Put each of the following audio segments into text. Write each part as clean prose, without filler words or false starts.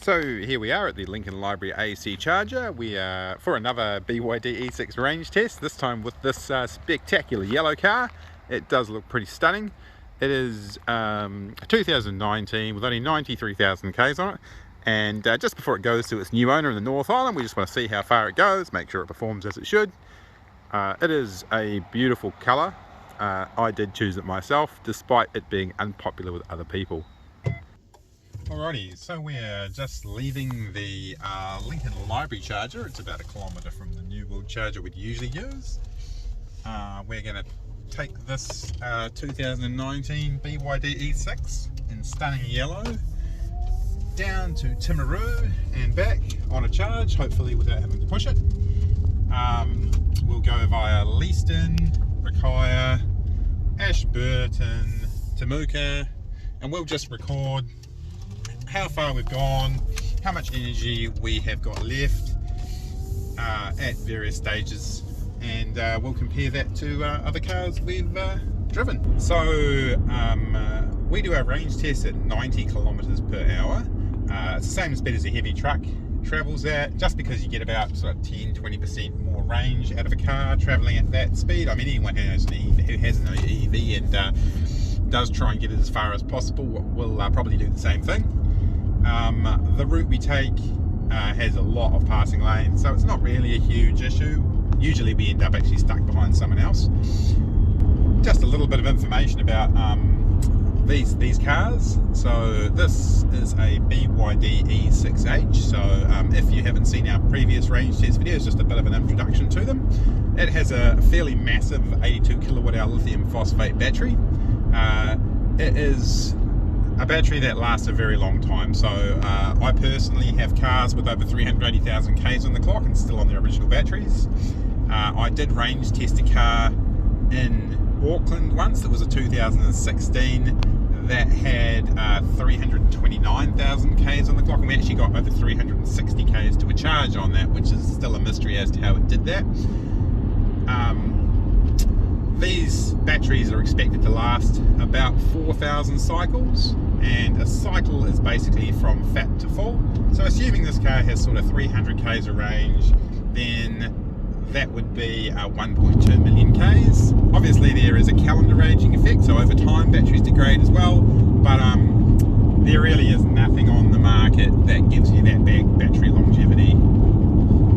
So here we are at the Lincoln Library AC charger. We are for another BYD E6 range test, this time with this spectacular yellow car. It does look pretty stunning. It is 2019 with only 93,000 Ks on it, and just before it goes to its new owner in the North Island, we just want to see how far it goes, make sure it performs as it should. It is a beautiful colour. I did choose it myself, despite it being unpopular with other people. Alrighty, so we're just leaving the Lincoln Library charger. It's about 1 kilometre from the New World charger we'd usually use. We're going to take this 2019 BYD E6 in stunning yellow down to Timaru and back on a charge, hopefully without having to push it. We'll go via Leaston, Rakaia, Ashburton, Temuka, and we'll just record how far we've gone, how much energy we have got left at various stages, and we'll compare that to other cars we've driven. So we do our range test at 90 kilometers per hour. It's the same speed as a heavy truck travels at, just because you get about sort of 10-20% more range out of a car traveling at that speed. I mean, anyone who has an EV and does try and get it as far as possible will probably do the same thing. The route we take has a lot of passing lanes, so it's not really a huge issue. Usually we end up actually stuck behind someone else. Just a little bit of information about these cars. So this is a BYD E6H, so if you haven't seen our previous range test videos, just a bit of an introduction to them. It has a fairly massive 82 kilowatt hour lithium phosphate battery. It is a battery that lasts a very long time. So I personally have cars with over 380,000 Ks on the clock and still on their original batteries. I did range test a car in Auckland once. That was a 2016 that had 329,000 Ks on the clock, and we actually got over 360 Ks to a charge on that, which is still a mystery as to how it did that. These batteries are expected to last about 4,000 cycles, and a cycle is basically from fat to full. So assuming this car has sort of 300 Ks of range, then that would be 1.2 million Ks. Obviously there is a calendar aging effect, so over time batteries degrade as well, but there really is nothing on the market that gives you that big battery longevity,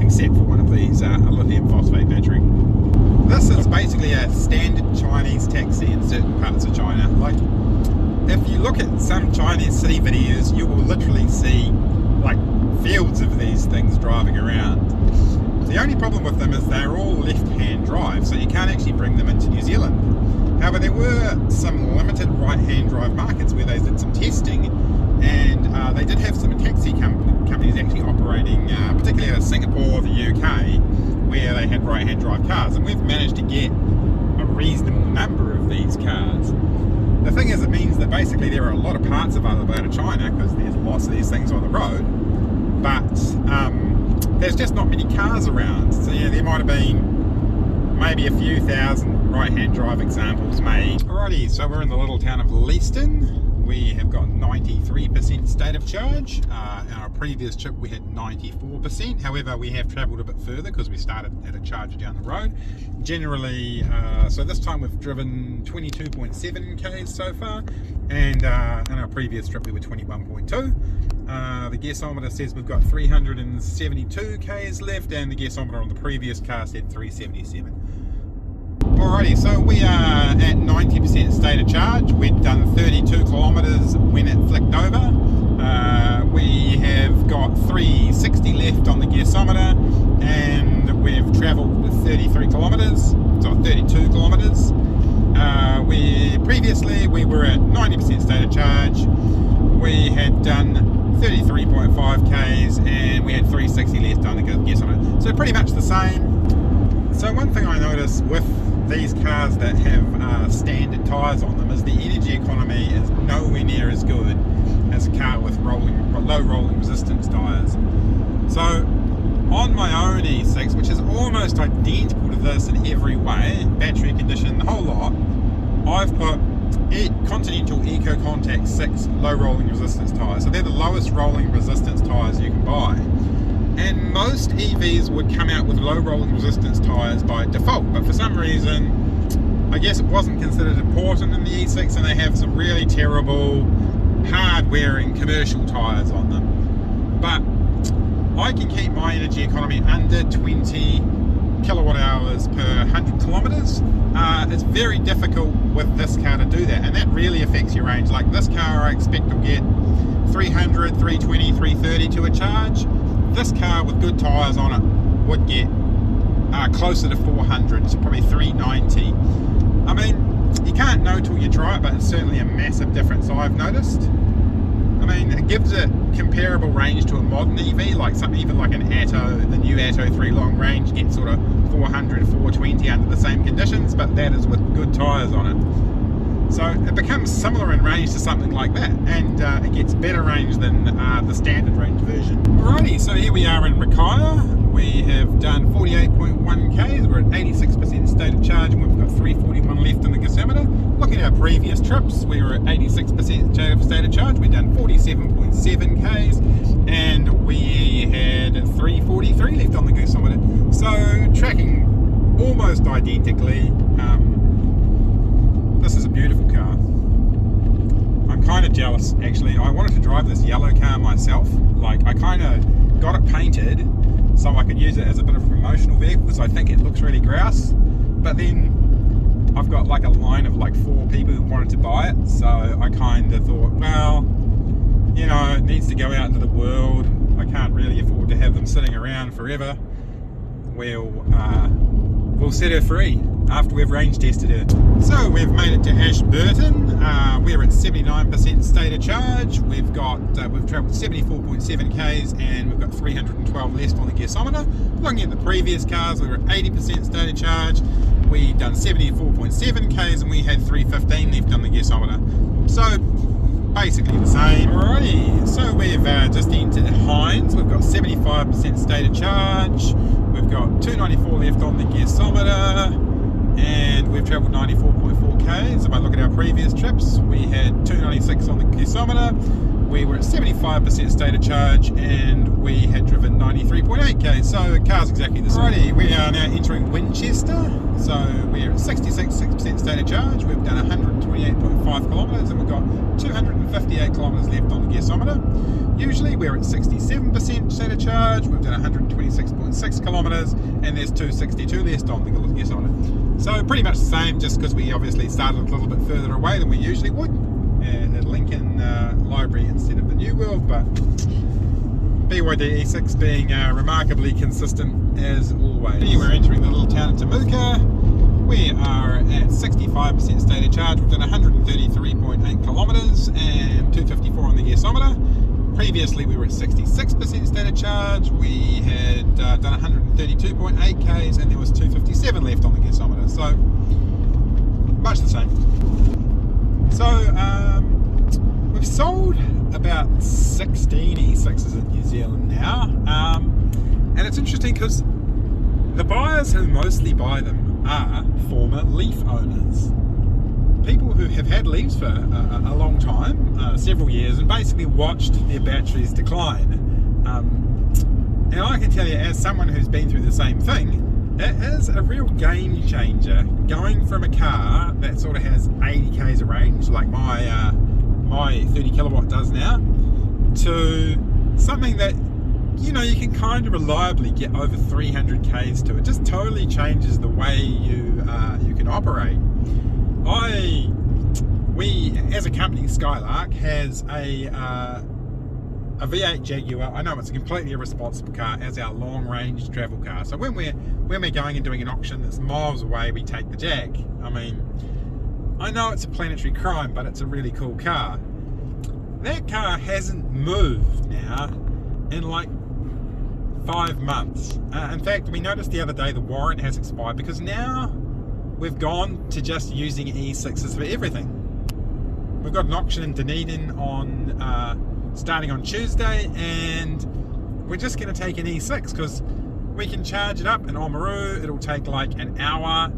except for one of these, a lithium phosphate battery. This is basically a standard Chinese taxi in certain parts of China. Like, if you look at some Chinese city videos, you will literally see like fields of these things driving around. The only problem with them is they're all left-hand drive, so you can't actually bring them into New Zealand. However, there were some limited right-hand drive markets where they did some testing, and they did have some taxi companies actually operating, particularly out of Singapore or the UK, where they had right-hand drive cars, and we've managed to get a reasonable number of these cars. The thing is, it means that basically there are a lot of parts available out of China, because there's lots of these things on the road, but there's just not many cars around. So yeah, there might have been maybe a few thousand right-hand drive examples made. Alrighty, so we're in the little town of Leaston. We have got 93% state of charge. In our previous trip we had 94%. However, we have travelled a bit further because we started at a charger down the road. Generally, so this time we've driven 22.7 Ks so far, and in our previous trip we were 21.2. The gasometer says we've got 372 Ks left, and the gasometer on the previous car said 377. Alrighty, so we are at 90% state of charge. We'd done 32 kilometres when it flicked over. We have got 360 left on the gasometer, and we've travelled 33 kilometres, so 32 kilometres. Previously we were at 90% state of charge. We had done 33.5 Ks and we had 360 left on the gasometer. So pretty much the same. So one thing I noticed with these cars that have standard tyres on them is the energy economy is nowhere near as good as a car with low rolling resistance tyres. So on my own E6, which is almost identical to this in every way, battery condition, the whole lot, I've put Continental Eco Contact 6 low rolling resistance tyres. So they're the lowest rolling resistance tyres you can buy. And most EVs would come out with low rolling resistance tyres by default, but for some reason, I guess it wasn't considered important in the E6, and they have some really terrible, hard wearing commercial tyres on them. But I can keep my energy economy under 20 kilowatt hours per 100 kilometers. It's very difficult with this car to do that, and that really affects your range. Like this car, I expect to get 300, 320, 330 to a charge. This car with good tyres on it would get closer to 400, so probably 390. I mean, you can't know till you try it, but it's certainly a massive difference I've noticed. I mean, it gives it comparable range to a modern EV, like something even like an Atto. The new Atto 3 long range gets sort of 400, 420 under the same conditions, but that is with good tyres on it. So it becomes similar in range to something like that, and it gets better range than the standard range version. Alrighty, so here we are in Rakaya. We have done 48.1 Ks, we're at 86% state of charge, and we've got 341 left in the gasometer. Looking at our previous trips, we were at 86% state of charge, we've done 47.7 Ks, and we had 343 left on the gasometer. So tracking almost identically. This is a beautiful car. I'm kind of jealous, actually. I wanted to drive this yellow car myself. Like, I kind of got it painted so I could use it as a bit of a promotional vehicle, because I think it looks really grouse. But then I've got like a line of like 4 people who wanted to buy it, so I kind of thought, well, you know, it needs to go out into the world. I can't really afford to have them sitting around forever. We'll set her free after we've range tested her. So we've made it to Ashburton. We're at 79% state of charge. We've travelled 74.7 Ks, and we've got 312 left on the gasometer. Looking at the previous cars, we were at 80% state of charge. We've done 74.7 Ks, and we had 315 left on the gasometer. So basically the same. Alrighty, so we've just entered Hines. We've got 75% state of charge. We've got 294 left on the gasometer, and we've travelled 94.4 Ks. If I look at our previous trips, we had 296 on the gasometer. We were at 75% state of charge, and we had driven 93.8 Ks. So the car's exactly the same. Alrighty, we are now entering Winchester. So we're at 66% state of charge. We've done 128.5 kilometres, and we've got 258 kilometres left on the gasometer. Usually we're at 67% state of charge. We've done 126.6 kilometres, and there's 262 left on the gasometer. So pretty much the same, just because we obviously started a little bit further away than we usually would at Lincoln Library instead of the New World, but BYD E6 being remarkably consistent as always. We're entering the little town of Temuka. We are at 65% state of charge. We've done 133.8 kilometres and 254 on the gasometer. Previously we were at 66% state of charge. We had done 132.8 Ks, and there was 257 left on the gasometer. So much the same. So we've sold about 16 E6s in New Zealand now, and it's interesting because the buyers who mostly buy them are former Leaf owners. People who have had Leafs for a long time, several years, and basically watched their batteries decline. And I can tell you, as someone who's been through the same thing, it is a real game changer going from a car that sort of has 80 Ks of range, like my 30 kilowatt does now, to something that, you know, you can kind of reliably get over 300 Ks to. It just totally changes the way you can operate. We as a company, Skylark, has a V8 Jaguar. I know it's a completely irresponsible car as our long-range travel car. So when we're going and doing an auction that's miles away, we take the Jag. I mean, I know it's a planetary crime, but it's a really cool car. That car hasn't moved now in like 5 months. In fact, we noticed the other day the warrant has expired, because now we've gone to just using E6s for everything. We've got an auction in Dunedin starting on Tuesday, and we're just going to take an E6 because we can charge it up in Oamaru. It'll take like an hour,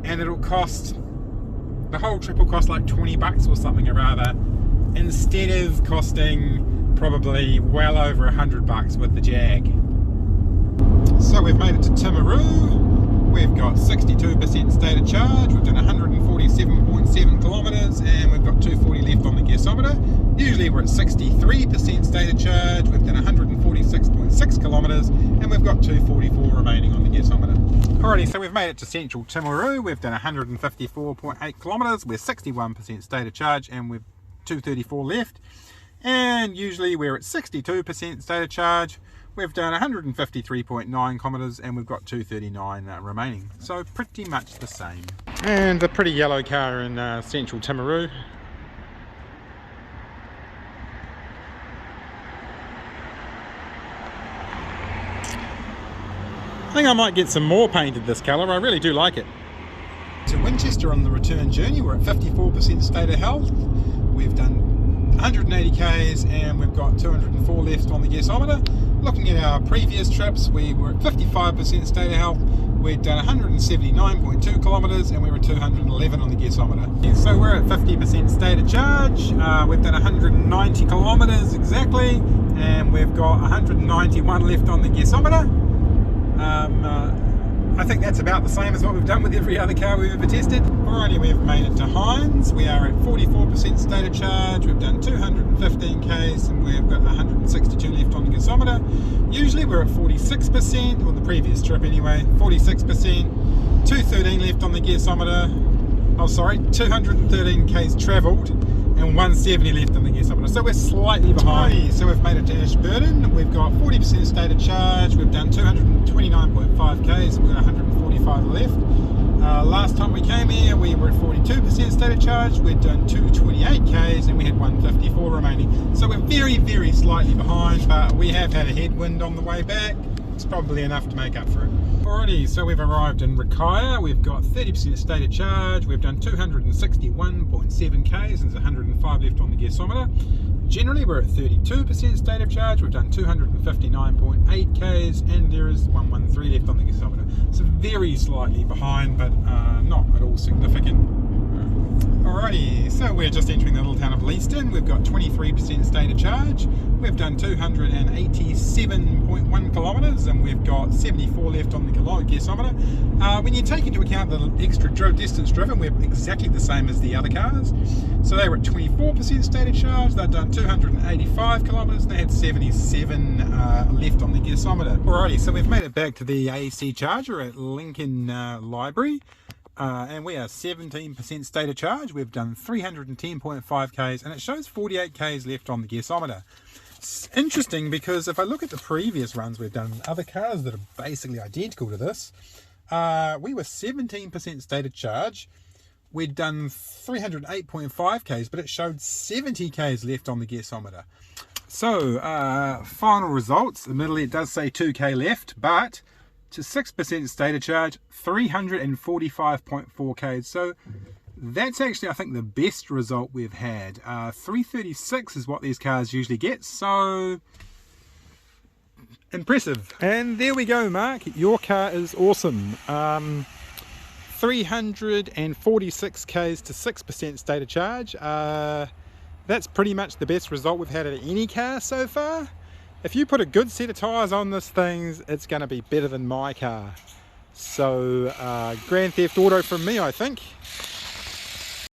and it'll cost the whole trip will cost like 20 bucks or something or other, instead of costing probably well over 100 bucks with the Jag. So we've made it to Timaru. We've got 62% state of charge, we've done 147.7 kilometres and we've got 240 left on the gasometer. Usually we're at 63% state of charge, we've done 146.6 kilometres and we've got 244 remaining on the gasometer. Alrighty, so we've made it to central Timaru, we've done 154.8 kilometres, we're 61% state of charge and we've 234 left. And usually we're at 62% state of charge. We've done 153.9 kilometres and we've got 239 remaining. So pretty much the same. And a pretty yellow car in central Timaru. I think I might get some more painted this colour, I really do like it. To Winchester on the return journey, we're at 54% state of health. We've done 180 k's and we've got 204 left on the gasometer. Looking at our previous trips, we were at 55% state of health. We'd done 179.2 kilometres and we were 211 on the gasometer. So we're at 50% state of charge. We've done 190 kilometres exactly and we've got 191 left on the gasometer. I think that's about the same as what we've done with every other car we've ever tested. Alrighty, we've made it to Hines. We are at 44% state of charge. We've done 215 k's and we've got 162 left on the gasometer. Usually we're at 46%, or the previous trip anyway, 46%. 213 left on the gasometer. Oh sorry, 213 k's travelled and 170 left on the gasometer. So we're slightly behind. So we've made it to Ashburton. We've got 40% state of charge. We've done 229.5 k's and we've got 145 left. Last time we came here we were at 42% state of charge. We'd done 228 k's and we had 154 remaining. So we're very slightly behind, but we have had a headwind on the way back. It's probably enough to make up for it. Alrighty, so we've arrived in Rakaya. We've got 30% state of charge. We've done 261.7 k's and there's 105 left on the gasometer. Generally we're at 32% state of charge. We've done 259.8 k's and there is 113 left on the gasometer. So very slightly behind, but not at all significant. Alrighty, so we're just entering the little town of Leaston. We've got 23% state of charge. We've done 287.1 kilometres and we've got 74 left on the gasometer. When you take into account the extra distance driven, we're exactly the same as the other cars. So they were at 24% state of charge. They've done 285 kilometres and they had 77 left on the gasometer. Alrighty, so we've made it back to the AC charger at Lincoln Library. And we are 17% state of charge. We've done 310.5 k's and it shows 48 k's left on the gasometer. It's interesting because if I look at the previous runs we've done, other cars that are basically identical to this, we were 17% state of charge. We'd done 308.5 k's, but it showed 70 k's left on the gasometer. So final results, admittedly it does say 2k left, but to 6% state of charge, 345.4 k's. So that's actually, I think, the best result we've had. 336 is what these cars usually get, so impressive. And there we go, Mark, your car is awesome. 346 k's to 6% state of charge. That's pretty much the best result we've had at any car so far. If you put a good set of tyres on this thing, it's going to be better than my car. So Grand Theft Auto from me, I think.